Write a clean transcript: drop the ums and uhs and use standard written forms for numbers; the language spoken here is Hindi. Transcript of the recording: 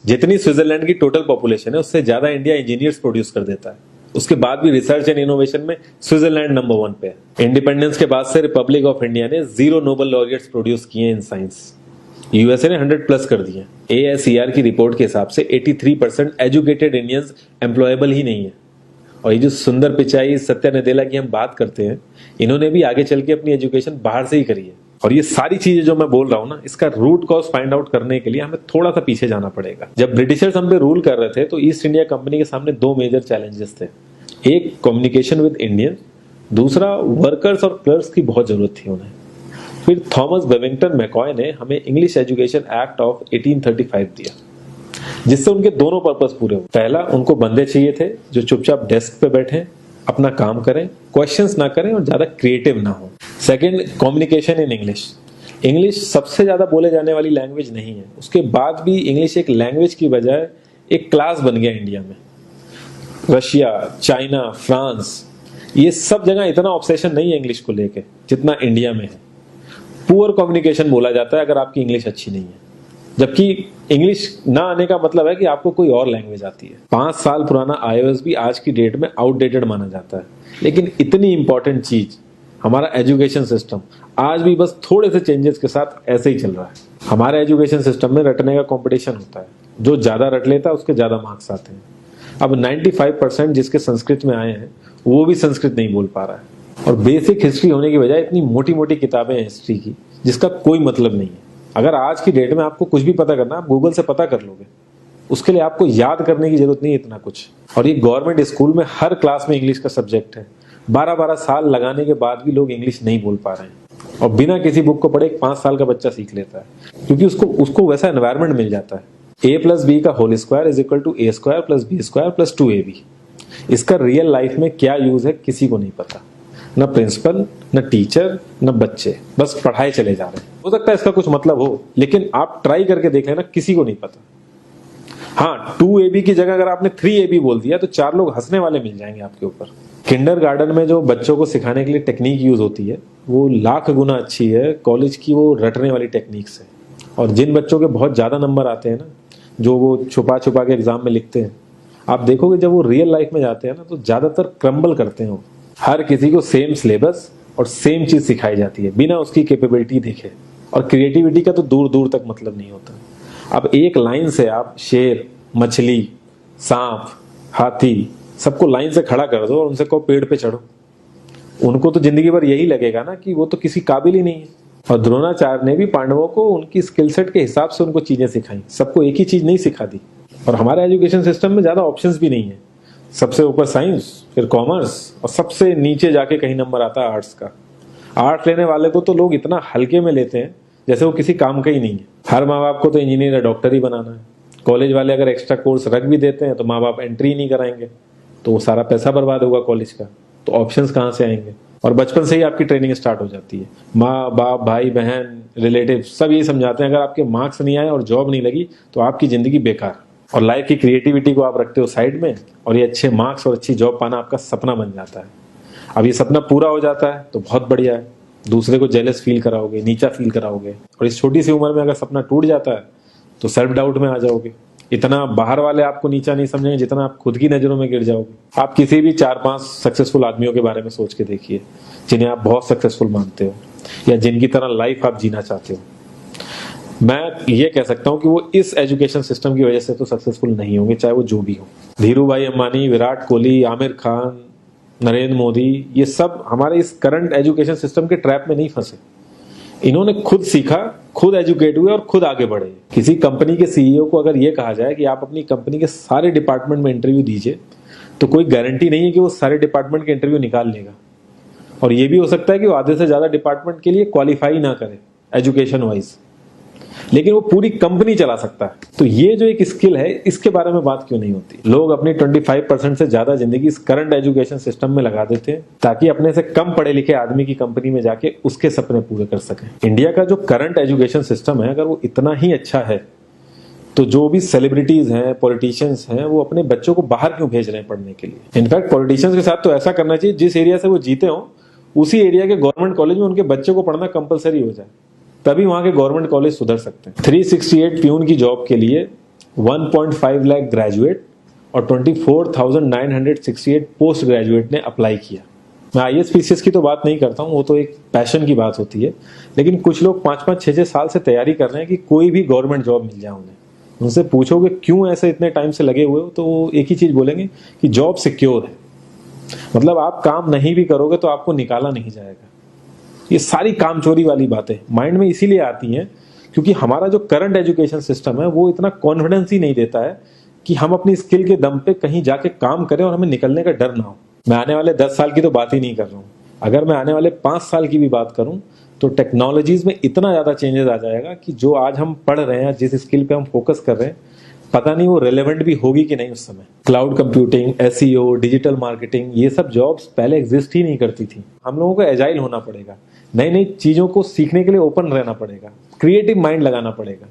जितनी स्विट्जरलैंड की टोटल पॉपुलेशन है उससे ज्यादा इंडिया इंजीनियर्स प्रोड्यूस कर देता है। उसके बाद भी रिसर्च एंड इनोवेशन में स्विट्जरलैंड नंबर 1 पे है। इंडिपेंडेंस के बाद से रिपब्लिक ऑफ इंडिया ने 0 नोबेल लॉरियट्स प्रोड्यूस किए इन साइंस। यूएसए ने 100+ कर दिए। ASER की रिपोर्ट के हिसाब से 83% एजुकेटेड इंडियंस एम्प्लॉयबल ही नहीं है। और ये जो सुंदर पिचाई, सत्या नदेला की हम बात करते हैं, इन्होंने भी आगे चल के अपनी एजुकेशन बाहर से ही करी है। और ये सारी चीजें जो मैं बोल रहा हूं ना, इसका रूट कॉज फाइंड आउट करने के लिए हमें थोड़ा सा पीछे जाना पड़ेगा। जब ब्रिटिशर्स हम पे रूल कर रहे थे तो ईस्ट इंडिया कंपनी के सामने 2 मेजर चैलेंजेस थे। एक, कम्युनिकेशन विद इंडियन, दूसरा वर्कर्स और क्लर्क्स की बहुत जरूरत थी उन्हें। फिर थॉमस बेविंगटन मैकॉय ने हमें इंग्लिश एजुकेशन एक्ट ऑफ 1835 दिया, जिससे उनके दोनों पर्पस पूरे हुए। पहला, उनको बंदे चाहिए थे जो चुपचाप डेस्क पे बैठे, अपना काम करें, क्वेश्चंस ना करें और ज्यादा क्रिएटिव ना हो। Second, communication in English. English सबसे ज्यादा बोले जाने वाली लैंग्वेज नहीं है, उसके बाद भी इंग्लिश एक लैंग्वेज की बजाय एक क्लास बन गया इंडिया में। रशिया, चाइना, फ्रांस, ये सब जगह इतना ऑब्सेशन नहीं है इंग्लिश को लेके जितना इंडिया में है। पुअर कम्युनिकेशन बोला जाता है अगर आपकी इंग्लिश अच्छी नहीं है, जबकि इंग्लिश ना आने का मतलब है कि आपको कोई और लैंग्वेज आती है। 5 साल पुराना iOS भी आज की डेट में आउटडेटेड माना जाता है। लेकिन इतनी इंपॉर्टेंट चीज, हमारा एजुकेशन सिस्टम, आज भी बस थोड़े से चेंजेस के साथ ऐसे ही चल रहा है। हमारे एजुकेशन सिस्टम में रटने का कंपटीशन होता है, जो ज्यादा रट लेता है उसके ज्यादा मार्क्स आते हैं। अब 95% जिसके संस्कृत में आए हैं वो भी संस्कृत नहीं बोल पा रहा है। और बेसिक हिस्ट्री होने की बजाय इतनी मोटी मोटी किताबें हैं हिस्ट्री की जिसका कोई मतलब नहीं है। अगर आज की डेट में आपको कुछ भी पता करना, आप गूगल से पता कर लोगे। उसके लिए आपको याद करने की जरूरत नहीं है इतना कुछ। और ये गवर्नमेंट स्कूल में हर क्लास में इंग्लिश का सब्जेक्ट है। 12-12 साल लगाने के बाद भी लोग इंग्लिश नहीं बोल पा रहे हैं। और बिना किसी बुक को पढ़े 5 साल का बच्चा सीख लेता है, क्योंकि उसको वैसा एनवायरमेंट मिल जाता है। A+B का whole square is equal to A² + B² + 2AB। इसका रियल लाइफ में क्या यूज है किसी को नहीं पता, न प्रिंसिपल, न टीचर, न बच्चे, बस पढ़ाए चले जा रहे हैं। हो सकता है इसका कुछ मतलब हो, लेकिन आप ट्राई करके देख लेना, किसी को नहीं पता। हाँ, 2AB की जगह अगर आपने 3AB बोल दिया तो 4 लोग हंसने वाले मिल जाएंगे आपके ऊपर। किंडरगार्टन में जो बच्चों को सिखाने के लिए टेक्निक यूज होती है वो लाख गुना अच्छी है कॉलेज की वो रटने वाली टेक्निक से। और जिन बच्चों के बहुत ज्यादा नंबर आते हैं ना, जो वो छुपा छुपा के एग्जाम में लिखते हैं, आप देखोगे जब वो रियल लाइफ में जाते हैं ना तो ज्यादातर क्रम्बल करते हैं वो। हर किसी को सेम सिलेबस और सेम चीज सिखाई जाती है बिना उसकी कैपेबिलिटी देखे। और क्रिएटिविटी का तो दूर दूर तक मतलब नहीं होता। अब एक लाइन से आप शेर, मछली, सांप, हाथी सबको लाइन से खड़ा कर दो और उनसे कहो पेड़ पे चढ़ो, उनको तो जिंदगी भर यही लगेगा ना कि वो तो किसी काबिल ही नहीं है। और द्रोणाचार्य ने भी पांडवों को उनकी स्किल सेट के हिसाब से उनको चीजें सिखाई, सबको एक ही चीज नहीं सिखा दी। और हमारे एजुकेशन सिस्टम में ज्यादा ऑप्शंस भी नहीं है। सबसे ऊपर साइंस, फिर कॉमर्स, और सबसे नीचे जाके कहीं नंबर आता है आर्ट्स का। आर्ट्स लेने वाले को तो लोग इतना हल्के में लेते हैं जैसे वो किसी काम का ही नहीं है। हर माँ बाप को तो इंजीनियर या डॉक्टर ही बनाना है। कॉलेज वाले अगर एक्स्ट्रा कोर्स रख भी देते हैं तो माँ बाप एंट्री नहीं कराएंगे, तो वो सारा पैसा बर्बाद होगा कॉलेज का। तो ऑप्शंस कहाँ से आएंगे? और बचपन से ही आपकी ट्रेनिंग स्टार्ट हो जाती है। माँ बाप, भाई बहन, रिलेटिव सब यही समझाते हैं अगर आपके मार्क्स नहीं आए और जॉब नहीं लगी तो आपकी जिंदगी बेकार। और लाइफ की क्रिएटिविटी को आप रखते हो साइड में, और ये अच्छे मार्क्स और अच्छी जॉब पाना आपका सपना बन जाता है। अब ये सपना पूरा हो जाता है तो बहुत बढ़िया है, दूसरे को जेलस फील कराओगे, नीचा फील कराओगे। और इस छोटी सी उम्र में अगर सपना टूट जाता है तो सेल्फ डाउट में आ जाओगे। इतना बाहर वाले आपको नीचा नहीं समझेंगे जितना आप खुद की नजरों में गिर जाओगे। आप किसी भी 4-5 सक्सेसफुल आदमियों के बारे में सोच के देखिए जिन्हें आप बहुत सक्सेसफुल मानते हो या जिनकी तरह लाइफ आप जीना चाहते हो। मैं ये कह सकता हूं कि वो इस एजुकेशन सिस्टम की वजह से तो सक्सेसफुल नहीं होंगे, चाहे वो जो भी हो। धीरू भाई अंबानी, विराट कोहली, आमिर खान, नरेंद्र मोदी, ये सब हमारे इस करंट एजुकेशन सिस्टम के ट्रैप में नहीं फंसे। इन्होंने खुद सीखा, खुद एजुकेट हुए और खुद आगे बढ़े। किसी कंपनी के सीईओ को अगर ये कहा जाए कि आप अपनी कंपनी के सारे डिपार्टमेंट में इंटरव्यू दीजिए, तो कोई गारंटी नहीं है कि वो सारे डिपार्टमेंट के इंटरव्यू निकाल लेगा। और ये भी हो सकता है कि वो आधे से ज्यादा डिपार्टमेंट के लिए क्वालिफाई ना करे एजुकेशन वाइज, लेकिन वो पूरी कंपनी चला सकता है। तो ये जो एक स्किल है, इसके बारे में बात क्यों नहीं होती? लोग अपनी 25% से ज्यादा जिंदगी इस करंट एजुकेशन सिस्टम में लगा देते हैं ताकि अपने से कम पढ़े लिखे आदमी की कंपनी में जाके उसके सपने पूरे कर सकें। इंडिया का जो करंट एजुकेशन सिस्टम है, अगर वो इतना ही अच्छा है तो जो भी सेलिब्रिटीज हैं, पॉलिटिशियंस हैं, वो अपने बच्चों को बाहर क्यों भेज रहे हैं पढ़ने के लिए? इनफैक्ट पॉलिटिशियंस के साथ तो ऐसा करना चाहिए जिस एरिया से वो जीते हो उसी एरिया के गवर्नमेंट कॉलेज में उनके बच्चों को पढ़ना कंपलसरी हो जाए, तभी वहां के गवर्नमेंट कॉलेज सुधर सकते हैं। 368 प्यून की जॉब के लिए 1.5 लाख ग्रेजुएट और 24,968 पोस्ट ग्रेजुएट ने अप्लाई किया। मैं IAS PCS की तो बात नहीं करता हूँ, वो तो एक पैशन की बात होती है, लेकिन कुछ लोग 5-5, 6-6 साल से तैयारी कर रहे हैं कि कोई भी गवर्नमेंट जॉब मिल जाए उन्हें। उनसे पूछोगे क्यों ऐसे इतने टाइम से लगे हुए हो, तो वो एक ही चीज बोलेंगे कि जॉब सिक्योर है। मतलब आप काम नहीं भी करोगे तो आपको निकाला नहीं जाएगा। ये सारी कामचोरी वाली बातें माइंड में इसीलिए आती हैं क्योंकि हमारा जो करंट एजुकेशन सिस्टम है वो इतना कॉन्फिडेंस ही नहीं देता है कि हम अपनी स्किल के दम पे कहीं जाके काम करें और हमें निकलने का डर ना हो। मैं आने वाले 10 साल की तो बात ही नहीं कर रहा हूँ, अगर मैं आने वाले 5 साल की भी बात करूं तो टेक्नोलॉजीज में इतना ज्यादा चेंजेस आ जाएगा कि जो आज हम पढ़ रहे हैं, जिस स्किल पे हम फोकस कर रहे हैं, पता नहीं वो रेलेवेंट भी होगी कि नहीं उस समय। Cloud computing, SEO, digital marketing, ये सब जॉब्स पहले एग्जिस्ट ही नहीं करती थी। हम लोगों को एजाइल होना पड़ेगा, नई नई चीजों को सीखने के लिए ओपन रहना पड़ेगा, क्रिएटिव माइंड लगाना पड़ेगा।